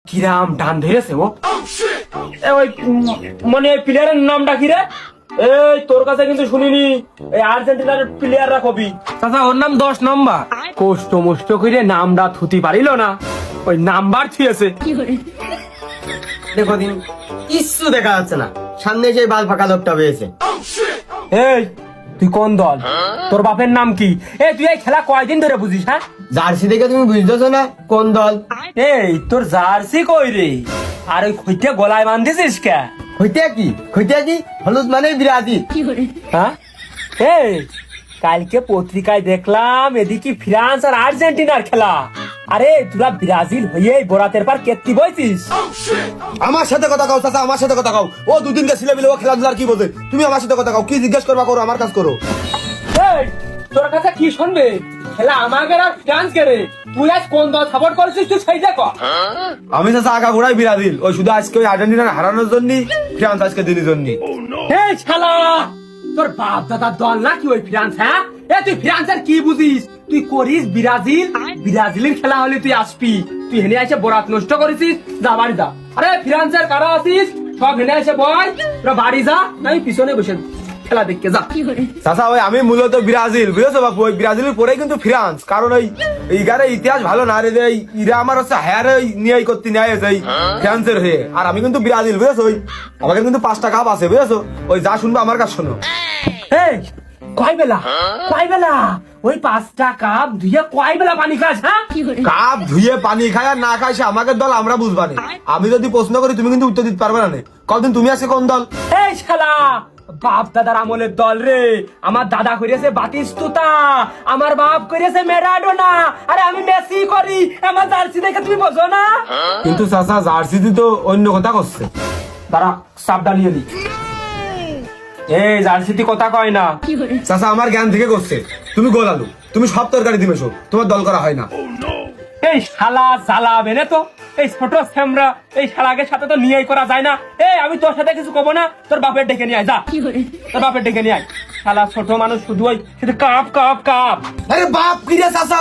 কিরাম টান ধরেছে ও ওই মানে প্লেয়ারের নামটা কি রে? এই তোর কাছে কিন্তু শুনিনি এই আর্জেন্টিনার প্লেয়াররা কবি চাচা ওর নাম 10 নম্বর কষ্ট মষ্ট করে নামটা থুতি পারিল না ওই নাম্বার থিয়েছে দেখো দিন কিচ্ছু দেখা যাচ্ছে না, সামনে যে বাল ফাঁকা লোকটা হয়েছে। এই তুই কোন দল? তোর বাপের নাম কি? এই তুই এই খেলা কয়দিন ধরে বুঝিস? হ্যাঁ জার্সি দেখে তুমি বুঝতেছো না কোন দল? এই তোর জার্সি কই রে? আর ওই খইটা গলায় বাঁধিছিস কে? হইতে কি হলুদ মানে ব্রাজিল। হ্যাঁ এই কালকে পত্রিকায় দেখলাম এদিকে ফ্রান্স আর আর্জেন্টিনার খেলা। আরে তোরা ব্রাজিল হয়ে বরাতের পর কেত্তি বইছিস? আমার সাথে কথা কও চাচা, আমার সাথে কথা কও। ও দুদিন কে ছিলে বিলে ও খেলাধুলার কি বোঝে? তুমি আমার সাথে কথা কও, কি জিজ্ঞেস করবা করো, আমার কাজ করো। এই তোর কাছে কি শুনবে? খেলা আমাকে আর ফ্রান্স কে রে? তুই আজ কোন দল সাপোর্ট করছিস তুই সেই দেখো। আমি চাচা আগা ঘোড়াই ব্রাজিল, ওই শুধু আজকে ওই আর্জেন্টিনার হারানোর জন্য ফ্রান্স আজকে দিনের জন্য। এই শালা তোর বাপ দাদার দল নাকি ওই ফ্রান্স? হ্যাঁ এ তুই ফ্রান্সের কি বুঝিস? তুই করিস ব্রাজিল, ব্রাজিলের খেলা হলে তুই আসবি, তুই হেনে এসে বরাত নষ্ট করেছিস, যা বাড়ি যা। আরে ফ্রান্সের কারা আছিস সব হেনে এসে বয়, তোরা বাড়ি যা, নাই পিছনে বসে খেলা দেখতে যা। চাচা ওই আমি মূলত ব্রাজিল, বুঝেছো বাপু? ওই ব্রাজিলের পরেই কিন্তু ফ্রান্স, কারণ ওই ইগারে ইতিহাস ভালো না রে, ইরা আমার হচ্ছে হায়ার নিয়ে করতে নিয়ে যাই ফ্রান্সের হয়ে। আর আমি কিন্তু ব্রাজিল, বুঝেছো? ওই আমাকে কিন্তু 5টা কাপ আছে, বুঝেছো? ওই যা শুনবো আমার কাছে শোনো। এই কয় বেলা ওই 5টা কাপ ধুয়ে কয় বেলা পানি খাস? হ্যাঁ কাপ ধুয়ে পানি খায় আর না খায় সে আমাকে দল আমরা বুঝবানি। আমি যদি প্রশ্ন করি তুমি কিন্তু উত্তর দিতে পারবে না। কদিন তুমি আজকে কোন দল? এই শালা বাপ দাদার আমলের দল রে। আমার দাদা করেছে বাতিস্তুতা, আমার বাপ করেছে ম্যারাডোনা, আরে আমি মেসি করি। আমার জার্সি দেখে তুমি বোঝো না? কিন্তু চাচা জার্সিতে তো অন্য কথা করছে। দাঁড়া সাবধানিয়ে নি। এই জার্সিতে কথা কয় না। চাচা আমার জ্ঞান থেকে করছে। তুমি গোল আলু, তুমি সব তরকারি দিবেছো, তোমার দল করা হয় না। এই শালা জ্বালাবে না তো, এই ছোট স্যামরা এই শালাকে সাথে তো নিয়েই করা যায় না। এই আমি তোর সাথে কিছু কব না, তোর বাপের ডেকে নিয়ে আয় যা, তোর বাপের ডেকে নিয়ে আয়। শালা ছোট মানুষ শুধু ওই শুধু কাপ কাপ কাপ। আরে বাপ কি রে চাচা?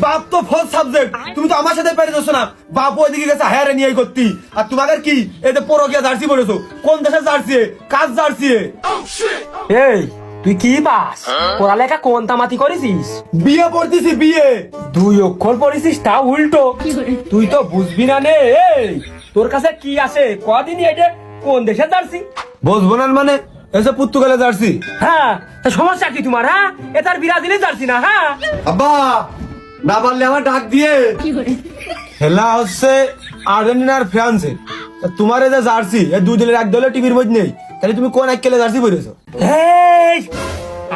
বাপ তো ফোর্থ সাবজেক্ট, তুমি তো আমার সাথে পেরে যাচ্ছ না। বাপ ওইদিকে গেছে হায়ারে নিয়ে করতি, আর তোমাদের কি এই যে পরকিয়া জার্সি পরেছো? কোন দেশের জার্সি? কাজ জার্সি? এই তুই কি পাস? পড়ালেখা কোন তামাতি করেছিস? বিয়ে পড়তেছি বিয়ে। 2 অক্ষর পড়েছিস তা উল্টো। তুই তো বুঝবি না নে। এই তোর কাছে কি আছে কদিন? এটা কোন দেশের জার্সি? বুঝবো না মানে এসে পর্তুগালের জার্সি। হ্যাঁ তা সমস্যা কি তোমার? হ্যাঁ এ তার ব্রাজিলের জার্সি না? হ্যাঁ আব্বা না পারলে আমার ডাক দিয়ে। খেলা হচ্ছে আর্জেন্টিনার ফ্রান্সের, তোমার এই যে জার্সি এই দুই দলের এক দলে টিভির মধ্যে নেই, তাহলে তুমি কোন এক খেলে জার্সি পরেছো? এই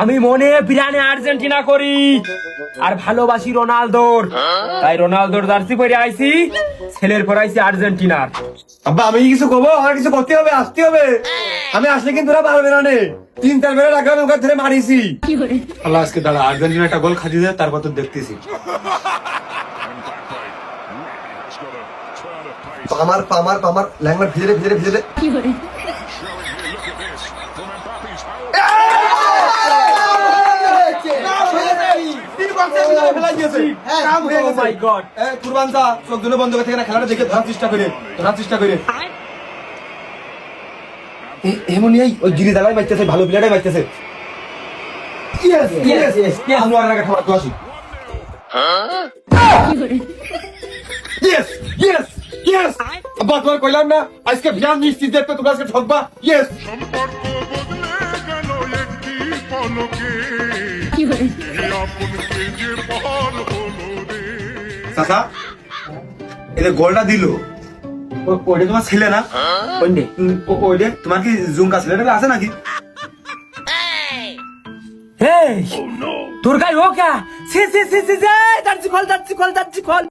আমি মনে বিরানে আর্জেন্টিনা করি আর ভালোবাসি রোনালদোর, তাই রোনালদোর জার্সি পরে আইছি, ছেলের পর আইছি আর্জেন্টিনার। আব্বা আমি কিছু কবো? আমার কিছু করতে হবে, আসতে হবে। আমি আসলে কিন্তু ওরা পারবে না নে, 3-4 বেলা রাখলাম ওখান ধরে মারিছি। আল্লাহ আজকে দাঁড়া আর্জেন্টিনা একটা গোল খাদি দেয়, তারপর তো দেখতেছি। পামার ল্যাংমার ভিজে ভিজে বন্ধ করে খেলাটা দেখে ধরার চেষ্টা করে এমনই ওই গিরি দালাই মারতেছে, ভালো প্লেয়ারই মারতেছে। তোমার কইলাম না আজকে ভিয়ান নিশ্চিত দেখবে, তোমরা আজকে ঠকবা। ইয়েস চাচা এটা গোলটা দিল ওইটা তোমার ছেলে না? ওইটা তোমার কি জুমকা ছেলেটা আছে নাকি? এই তোর গায়ে ও কা? সে জার্সি খোল